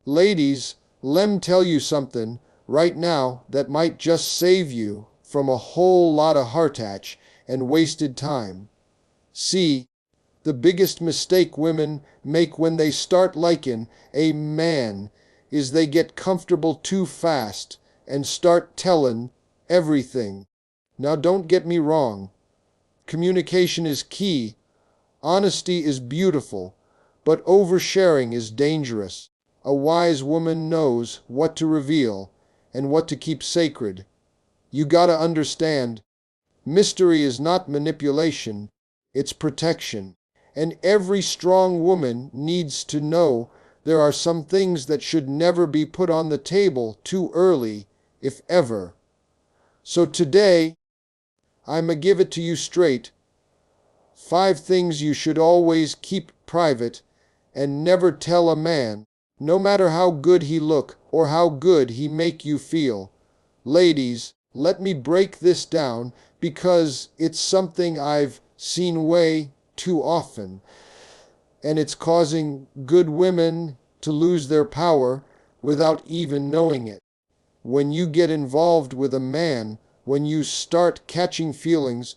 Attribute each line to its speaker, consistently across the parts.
Speaker 1: Ladies, lem tell you something right now that might just save you from a whole lot of heartache and wasted time. See, the biggest mistake women make when they start liking a man is they get comfortable too fast and start telling everything. Now don't get me wrong. Communication is key. Honesty is beautiful, but oversharing is dangerous. A wise woman knows what to reveal and what to keep sacred. You gotta understand, mystery is not manipulation, it's protection. And every strong woman needs to know there are some things that should never be put on the table too early, if ever. So today, I'ma give it to you straight. 5 things you should always keep private and never tell a man, no matter how good he look or how good he make you feel. Ladies, let me break this down because it's something I've seen way too often, and it's causing good women to lose their power without even knowing it. When you get involved with a man, when you start catching feelings,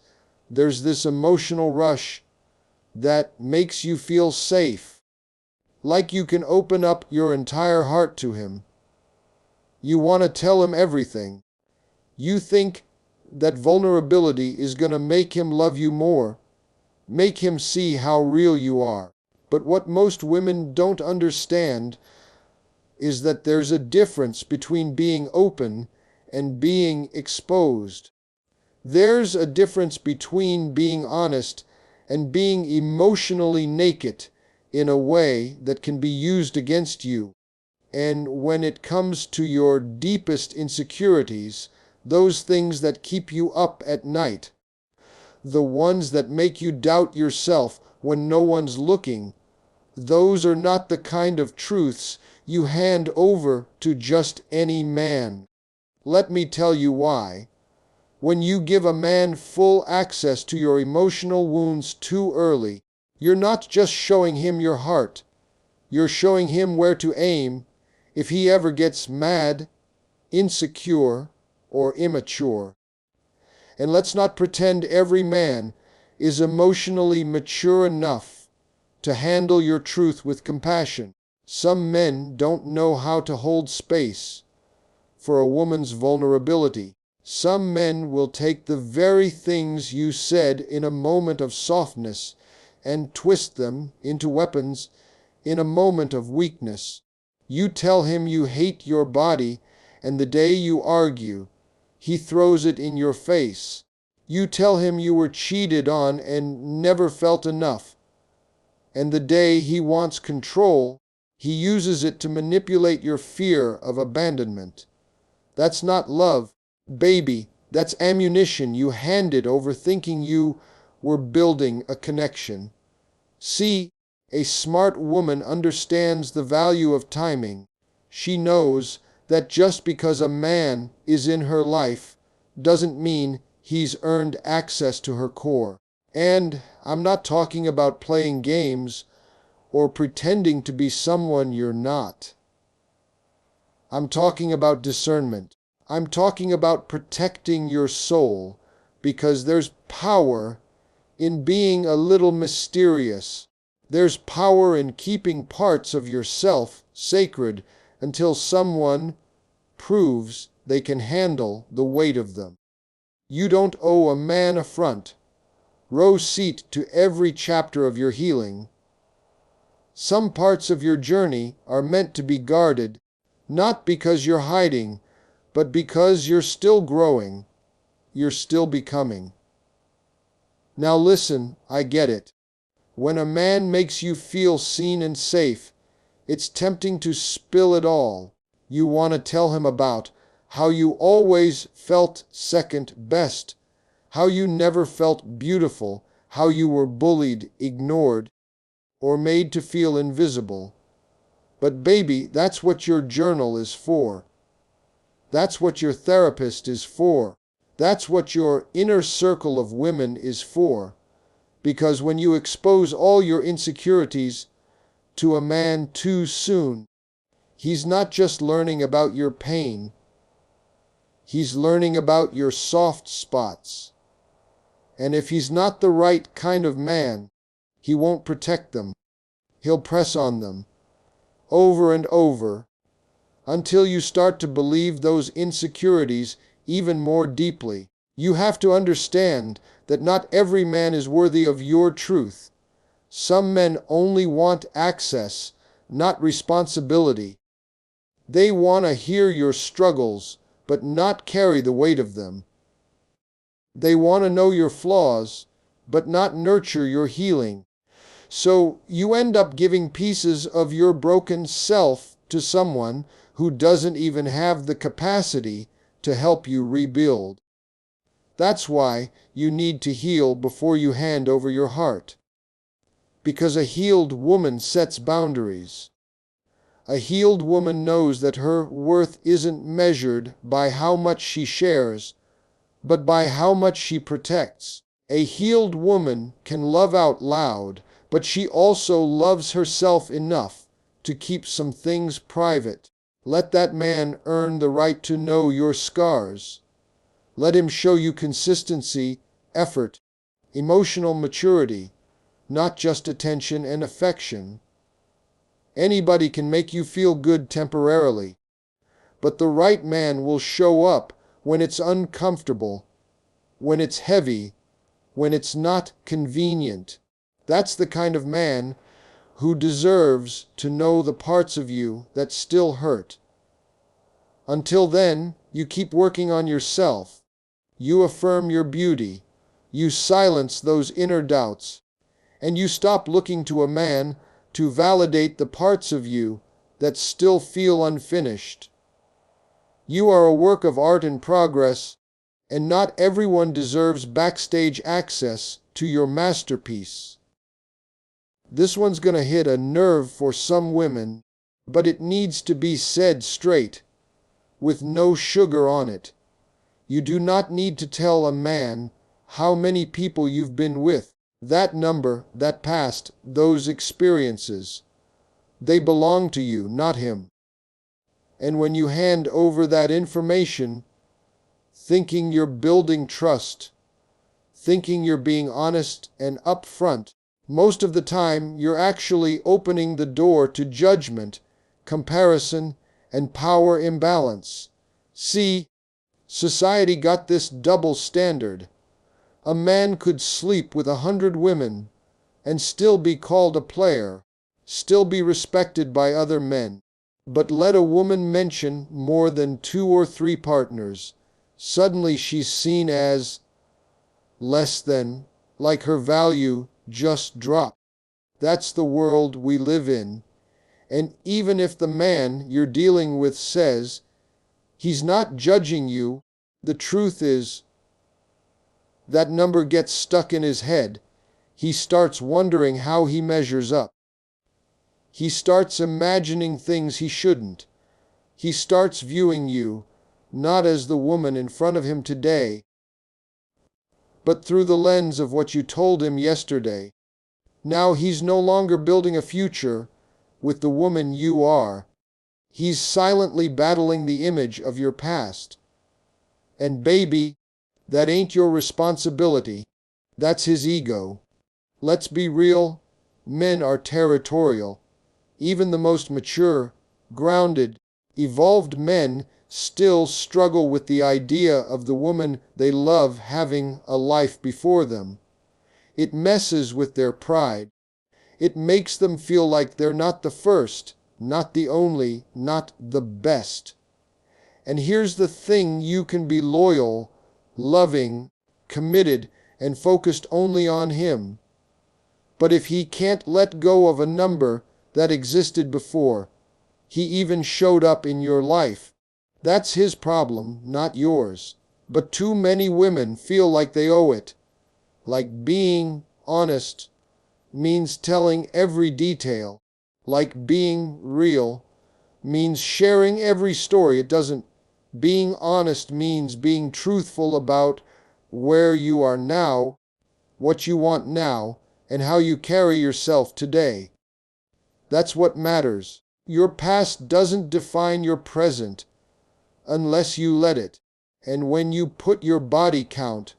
Speaker 1: there's this emotional rush that makes you feel safe, like you can open up your entire heart to him. You want to tell him everything. You think that vulnerability is going to make him love you more, make him see how real you are. But what most women don't understand is that there's a difference between being open and being exposed. There's a difference between being honest and being emotionally naked in a way that can be used against you. And when it comes to your deepest insecurities, those things that keep you up at night, the ones that make you doubt yourself when no one's looking, those are not the kind of truths you hand over to just any man. Let me tell you why. When you give a man full access to your emotional wounds too early, you're not just showing him your heart, you're showing him where to aim if he ever gets mad, insecure, or immature. And let's not pretend every man is emotionally mature enough to handle your truth with compassion. Some men don't know how to hold space for a woman's vulnerability. Some men will take the very things you said in a moment of softness and twist them into weapons in a moment of weakness. You tell him you hate your body, and the day you argue, he throws it in your face. You tell him you were cheated on and never felt enough, and the day he wants control, he uses it to manipulate your fear of abandonment. That's not love, baby. That's ammunition you handed over thinking you were building a connection. See, a smart woman understands the value of timing. She knows that just because a man is in her life doesn't mean he's earned access to her core. And I'm not talking about playing games or pretending to be someone you're not. I'm talking about discernment. I'm talking about protecting your soul, because there's power in being a little mysterious. There's power in keeping parts of yourself sacred until someone proves they can handle the weight of them. You don't owe a man a front row seat to every chapter of your healing. Some parts of your journey are meant to be guarded, not because you're hiding, but because you're still growing, you're still becoming. Now listen, I get it. When a man makes you feel seen and safe, it's tempting to spill it all. You want to tell him about how you always felt second best, how you never felt beautiful, how you were bullied, ignored, or made to feel invisible. But baby, that's what your journal is for. That's what your therapist is for. That's what your inner circle of women is for. Because when you expose all your insecurities to a man too soon, He's not just learning about your pain, he's learning about your soft spots. And if he's not the right kind of man, he won't protect them. He'll press on them, over and over, until you start to believe those insecurities even more deeply. You have to understand that not every man is worthy of your truth. Some men only want access, not responsibility. They want to hear your struggles, but not carry the weight of them. They want to know your flaws, but not nurture your healing. So you end up giving pieces of your broken self to someone who doesn't even have the capacity to help you rebuild. That's why you need to heal before you hand over your heart. Because a healed woman sets boundaries. A healed woman knows that her worth isn't measured by how much she shares, but by how much she protects. A healed woman can love out loud, but she also loves herself enough to keep some things private. Let that man earn the right to know your scars. Let him show you consistency, effort, emotional maturity, not just attention and affection. Anybody can make you feel good temporarily, but the right man will show up when it's uncomfortable, when it's heavy, when it's not convenient. That's the kind of man who deserves to know the parts of you that still hurt. Until then, you keep working on yourself. You affirm your beauty. You silence those inner doubts. And you stop looking to a man to validate the parts of you that still feel unfinished. You are a work of art in progress, and not everyone deserves backstage access to your masterpiece. This one's gonna hit a nerve for some women, but it needs to be said straight, with no sugar on it. You do not need to tell a man how many people you've been with. That number, that past, those experiences, they belong to you, not him. And when you hand over that information, thinking you're building trust, thinking you're being honest and upfront, most of the time you're actually opening the door to judgment, comparison, and power imbalance. See, society got this double standard. A man could sleep with 100 women and still be called a player, still be respected by other men. But let a woman mention more than 2 or 3 partners, suddenly she's seen as less than, like her value just dropped. That's the world we live in. And even if the man you're dealing with says he's not judging you, the truth is that number gets stuck in his head. He starts wondering how he measures up. He starts imagining things he shouldn't. He starts viewing you not as the woman in front of him today, but through the lens of what you told him yesterday. Now he's no longer building a future with the woman you are. He's silently battling the image of your past. And baby, that ain't your responsibility. That's his ego. Let's be real, men are territorial. Even the most mature, grounded, evolved men still struggle with the idea of the woman they love having a life before them. It messes with their pride. It makes them feel like they're not the first, not the only, not the best. And here's the thing: you can be loyal, loving, committed, and focused only on him. But if he can't let go of a number that existed before he even showed up in your life, that's his problem, not yours. But too many women feel like they owe it. Like being honest means telling every detail. Like being real means sharing every story. It doesn't. Being honest means being truthful about where you are now, what you want now, and how you carry yourself today. That's what matters. Your past doesn't define your present unless you let it. And when you put your body count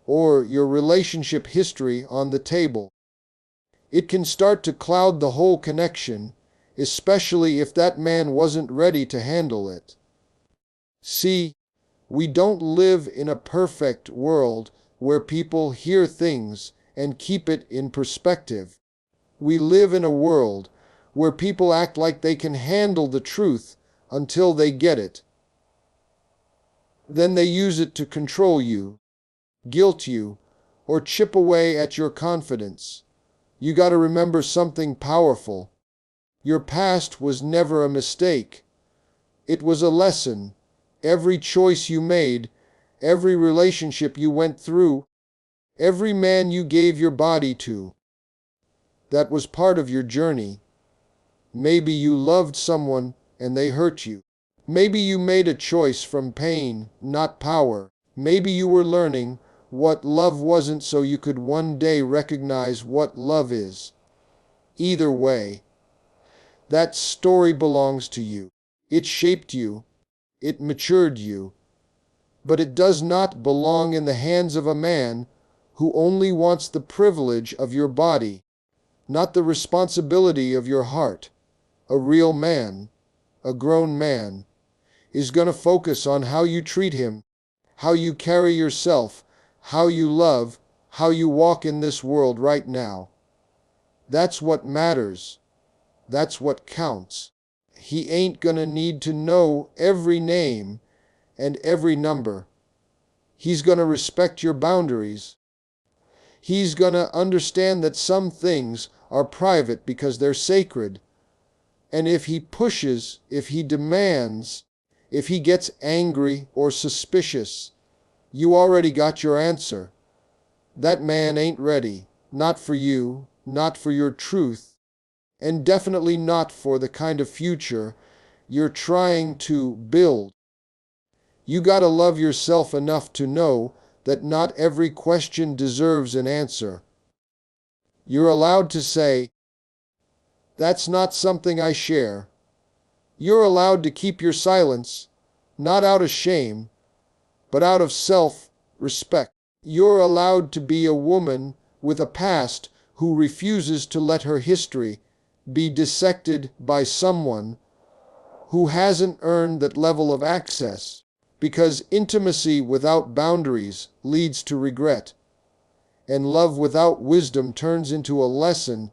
Speaker 1: or your relationship history on the table, it can start to cloud the whole connection, especially if that man wasn't ready to handle it. See, we don't live in a perfect world where people hear things and keep it in perspective. We live in a world where people act like they can handle the truth until they get it. Then they use it to control you, guilt you, or chip away at your confidence. You got to remember something powerful. Your past was never a mistake. It was a lesson. Every choice you made, every relationship you went through, every man you gave your body to, that was part of your journey. Maybe you loved someone and they hurt you. Maybe you made a choice from pain, not power. Maybe you were learning what love wasn't so you could one day recognize what love is. Either way, that story belongs to you. It shaped you. It matured you. But it does not belong in the hands of a man who only wants the privilege of your body, not the responsibility of your heart. A real man, a grown man, is going to focus on how you treat him, how you carry yourself, how you love, how you walk in this world right now. That's what matters. That's what counts. He ain't going to need to know every name and every number. He's going to respect your boundaries. He's going to understand that some things are private because they're sacred. And if he pushes, if he demands, if he gets angry or suspicious, you already got your answer. That man ain't ready. Not for you, not for your truth, and definitely not for the kind of future you're trying to build. You gotta love yourself enough to know that not every question deserves an answer. You're allowed to say, "That's not something I share." You're allowed to keep your silence, not out of shame, but out of self-respect. You're allowed to be a woman with a past who refuses to let her history be dissected by someone who hasn't earned that level of access, because intimacy without boundaries leads to regret, and love without wisdom turns into a lesson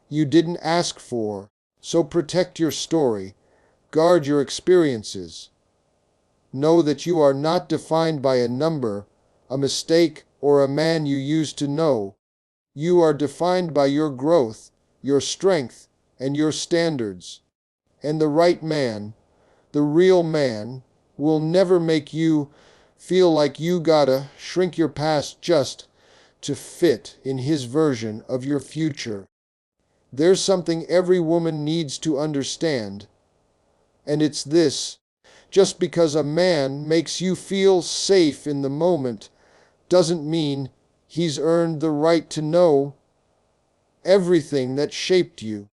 Speaker 1: you didn't ask for. So protect your story. Guard your experiences. Know that you are not defined by a number, a mistake, or a man you used to know. You are defined by your growth, your strength, and your standards. And the right man, the real man, will never make you feel like you gotta shrink your past just to fit in his version of your future. There's something every woman needs to understand. And it's this: just because a man makes you feel safe in the moment doesn't mean he's earned the right to know everything that shaped you.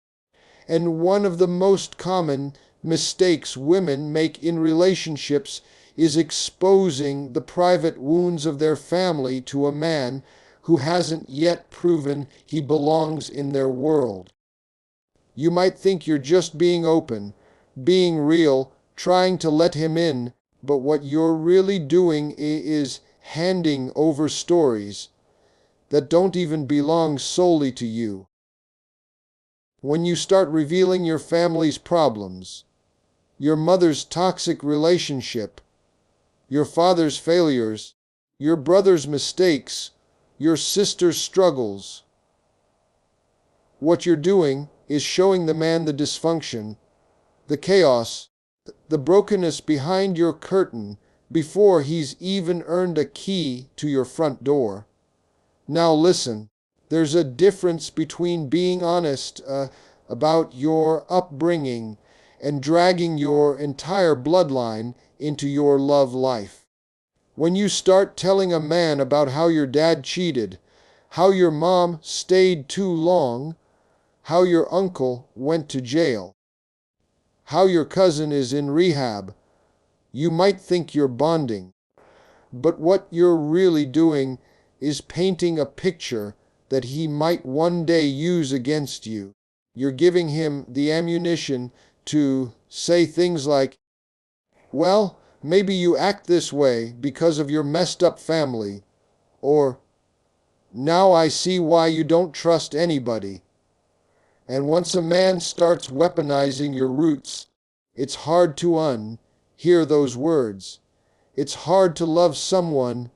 Speaker 1: And one of the most common mistakes women make in relationships is exposing the private wounds of their family to a man who hasn't yet proven he belongs in their world. You might think you're just being open, being real, trying to let him in, but what you're really doing is handing over stories that don't even belong solely to you. When you start revealing your family's problems, your mother's toxic relationship, your father's failures, your brother's mistakes, your sister's struggles, what you're doing is showing the man the dysfunction, the chaos, the brokenness behind your curtain before he's even earned a key to your front door. Now listen, there's a difference between being honest about your upbringing and dragging your entire bloodline into your love life. When you start telling a man about how your dad cheated, how your mom stayed too long, how your uncle went to jail, how your cousin is in rehab. You might think you're bonding, but what you're really doing is painting a picture that he might one day use against you. You're giving him the ammunition to say things like, well, maybe you act this way because of your messed up family, or now I see why you don't trust anybody. And once a man starts weaponizing your roots, it's hard to unhear those words. It's hard to love someone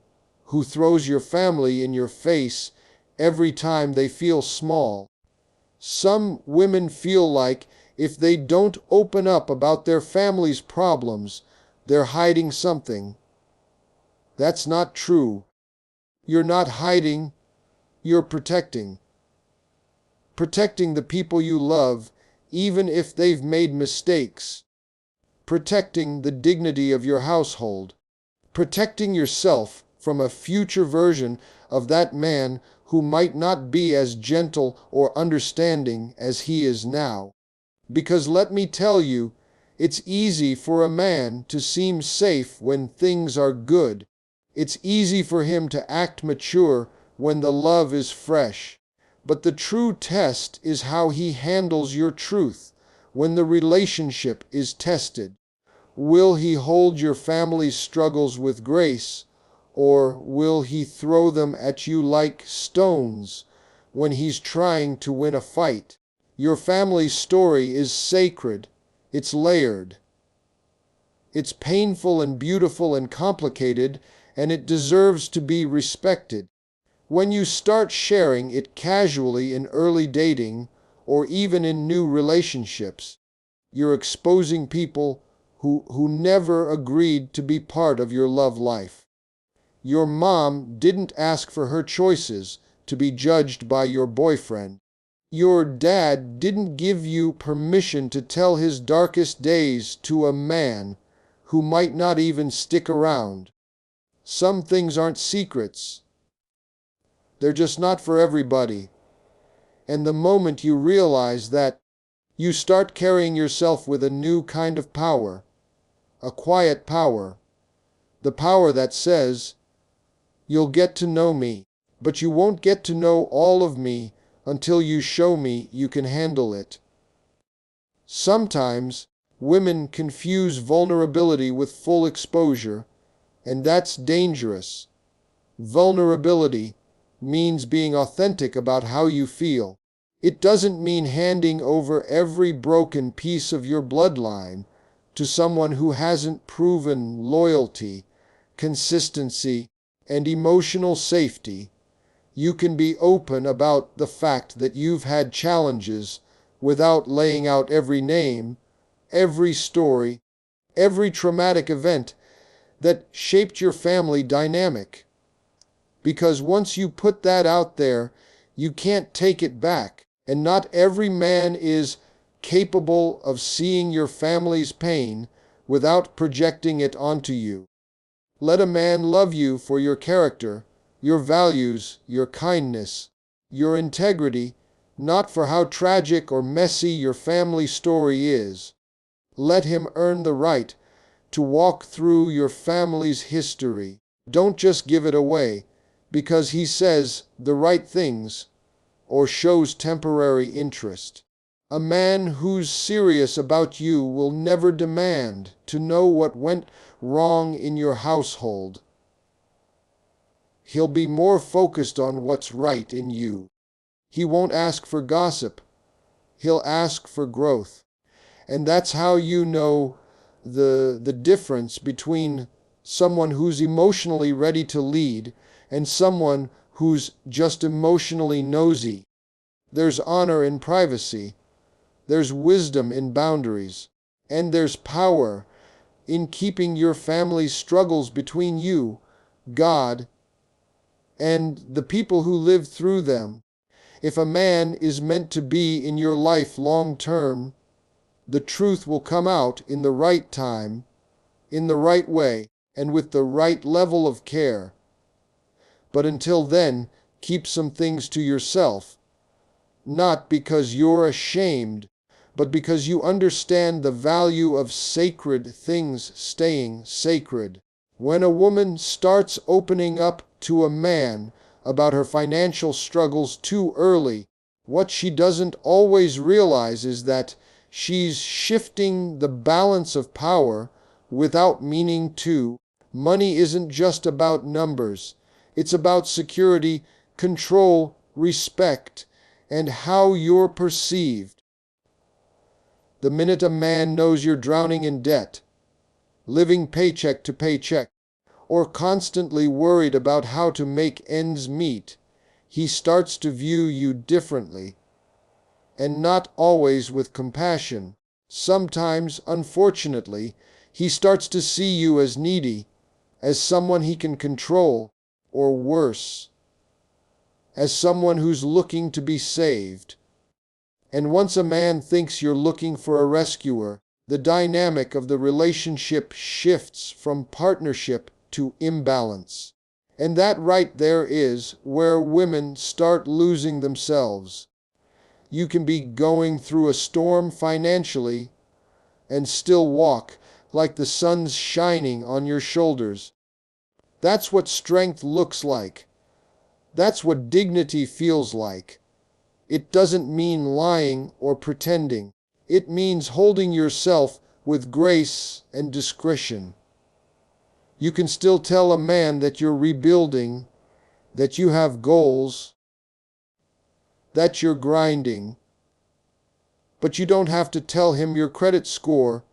Speaker 1: who throws your family in your face every time they feel small. Some women feel like if they don't open up about their family's problems, they're hiding something. That's not true. You're not hiding, you're protecting. Protecting the people you love, even if they've made mistakes. Protecting the dignity of your household. Protecting yourself from a future version of that man who might not be as gentle or understanding as he is now. Because let me tell you, it's easy for a man to seem safe when things are good. It's easy for him to act mature when the love is fresh. But the true test is how he handles your truth when the relationship is tested. Will he hold your family's struggles with grace, or will he throw them at you like stones when he's trying to win a fight? Your family's story is sacred. It's layered. It's painful and beautiful and complicated, and it deserves to be respected. When you start sharing it casually in early dating, or even in new relationships, you're exposing people who never agreed to be part of your love life. Your mom didn't ask for her choices to be judged by your boyfriend. Your dad didn't give you permission to tell his darkest days to a man who might not even stick around. Some things aren't secrets. They're just not for everybody. And the moment you realize that, you start carrying yourself with a new kind of power. A quiet power. The power that says, you'll get to know me, but you won't get to know all of me until you show me you can handle it. Sometimes, women confuse vulnerability with full exposure, and that's dangerous. Vulnerability means being authentic about how you feel. It doesn't mean handing over every broken piece of your bloodline to someone who hasn't proven loyalty, consistency, and emotional safety. You can be open about the fact that you've had challenges without laying out every name, every story, every traumatic event that shaped your family dynamic. Because once you put that out there, you can't take it back. And not every man is capable of seeing your family's pain without projecting it onto you. Let a man love you for your character, your values, your kindness, your integrity, not for how tragic or messy your family story is. Let him earn the right to walk through your family's history. Don't just give it away because he says the right things or shows temporary interest. A man who's serious about you will never demand to know what went wrong in your household. He'll be more focused on what's right in you. He won't ask for gossip. He'll ask for growth. And that's how you know the difference between someone who's emotionally ready to lead and someone who's just emotionally nosy. There's honor in privacy. There's wisdom in boundaries. And there's power in keeping your family's struggles between you, God, and the people who live through them. If a man is meant to be in your life long term, the truth will come out in the right time, in the right way, and with the right level of care. But until then, keep some things to yourself. Not because you're ashamed, but because you understand the value of sacred things staying sacred. When a woman starts opening up to a man about her financial struggles too early, what she doesn't always realize is that she's shifting the balance of power without meaning to. Money isn't just about numbers. It's about security, control, respect, and how you're perceived. The minute a man knows you're drowning in debt, living paycheck to paycheck, or constantly worried about how to make ends meet, he starts to view you differently, and not always with compassion. Sometimes, unfortunately, he starts to see you as needy, as someone he can control, or worse, as someone who's looking to be saved. And once a man thinks you're looking for a rescuer, the dynamic of the relationship shifts from partnership to imbalance. And that right there is where women start losing themselves. You can be going through a storm financially and still walk like the sun's shining on your shoulders. That's what strength looks like. That's what dignity feels like. It doesn't mean lying or pretending. It means holding yourself with grace and discretion. You can still tell a man that you're rebuilding, that you have goals, that you're grinding, but you don't have to tell him your credit score,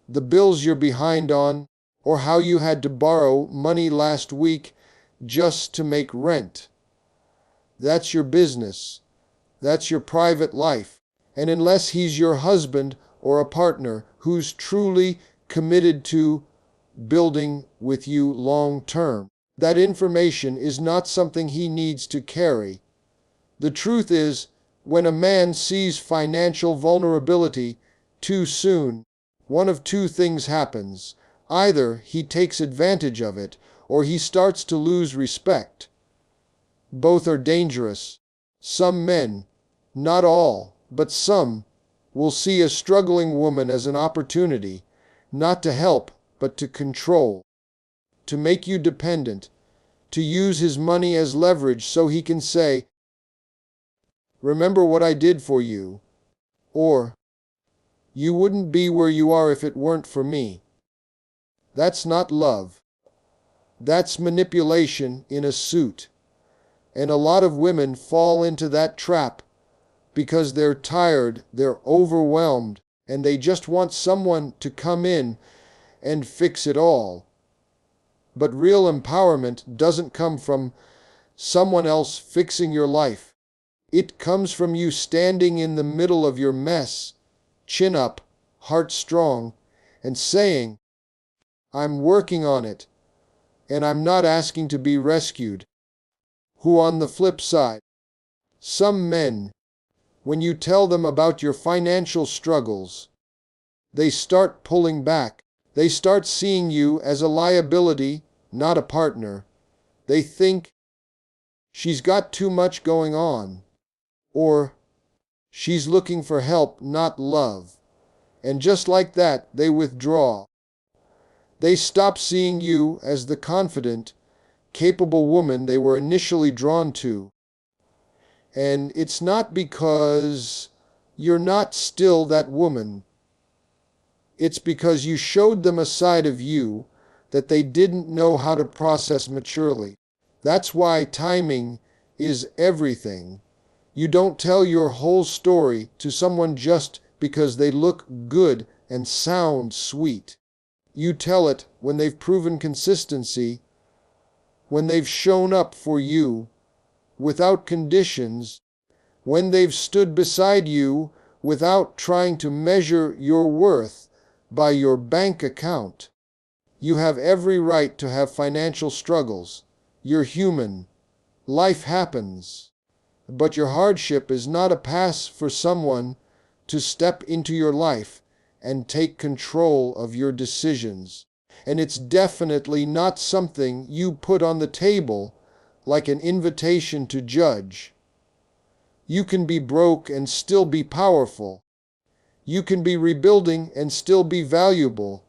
Speaker 1: the bills you're behind on, or how you had to borrow money last week just to make rent. That's your business. That's your private life. And unless he's your husband or a partner who's truly committed to building with you long term, that information is not something he needs to carry. The truth is, when a man sees financial vulnerability too soon, one of two things happens. Either he takes advantage of it, or he starts to lose respect. Both are dangerous. Some men, not all, but some, will see a struggling woman as an opportunity, not to help, but to control, to make you dependent, to use his money as leverage so he can say, "Remember what I did for you," or "You wouldn't be where you are if it weren't for me." That's not love. That's manipulation in a suit. And a lot of women fall into that trap because they're tired, they're overwhelmed, and they just want someone to come in and fix it all. But real empowerment doesn't come from someone else fixing your life. It comes from you standing in the middle of your mess, chin up, heart strong, and saying, "I'm working on it, and I'm not asking to be rescued." Who on the flip side, some men, when you tell them about your financial struggles, they start pulling back. They start seeing you as a liability, not a partner. They think, "She's got too much going on," or "She's looking for help, not love." And just like that, they withdraw. They stop seeing you as the confident, capable woman they were initially drawn to. And it's not because you're not still that woman. It's because you showed them a side of you that they didn't know how to process maturely. That's why timing is everything. You don't tell your whole story to someone just because they look good and sound sweet. You tell it when they've proven consistency, when they've shown up for you without conditions, when they've stood beside you without trying to measure your worth by your bank account. You have every right to have financial struggles. You're human. Life happens. But your hardship is not a pass for someone to step into your life and take control of your decisions. And it's definitely not something you put on the table like an invitation to judge. You can be broke and still be powerful. You can be rebuilding and still be valuable.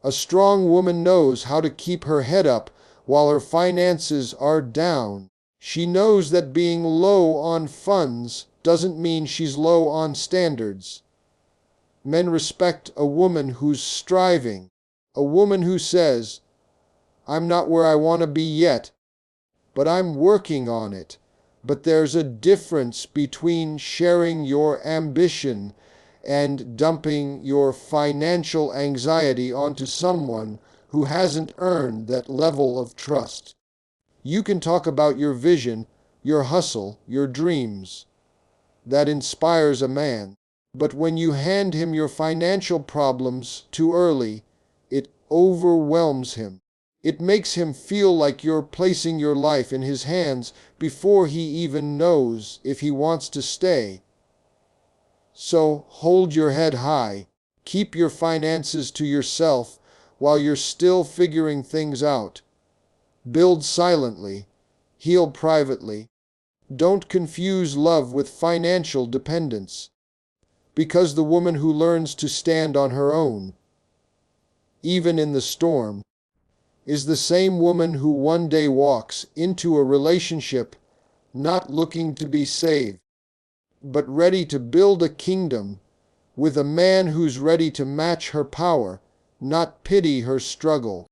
Speaker 1: A strong woman knows how to keep her head up while her finances are down. She knows that being low on funds doesn't mean she's low on standards. Men respect a woman who's striving, a woman who says, "I'm not where I want to be yet, but I'm working on it." But there's a difference between sharing your ambition and dumping your financial anxiety onto someone who hasn't earned that level of trust. You can talk about your vision, your hustle, your dreams. That inspires a man. But when you hand him your financial problems too early, it overwhelms him. It makes him feel like you're placing your life in his hands before he even knows if he wants to stay. So hold your head high. Keep your finances to yourself while you're still figuring things out. Build silently. Heal privately. Don't confuse love with financial dependence. Because the woman who learns to stand on her own, even in the storm, is the same woman who one day walks into a relationship not looking to be saved, but ready to build a kingdom with a man who's ready to match her power, not pity her struggle.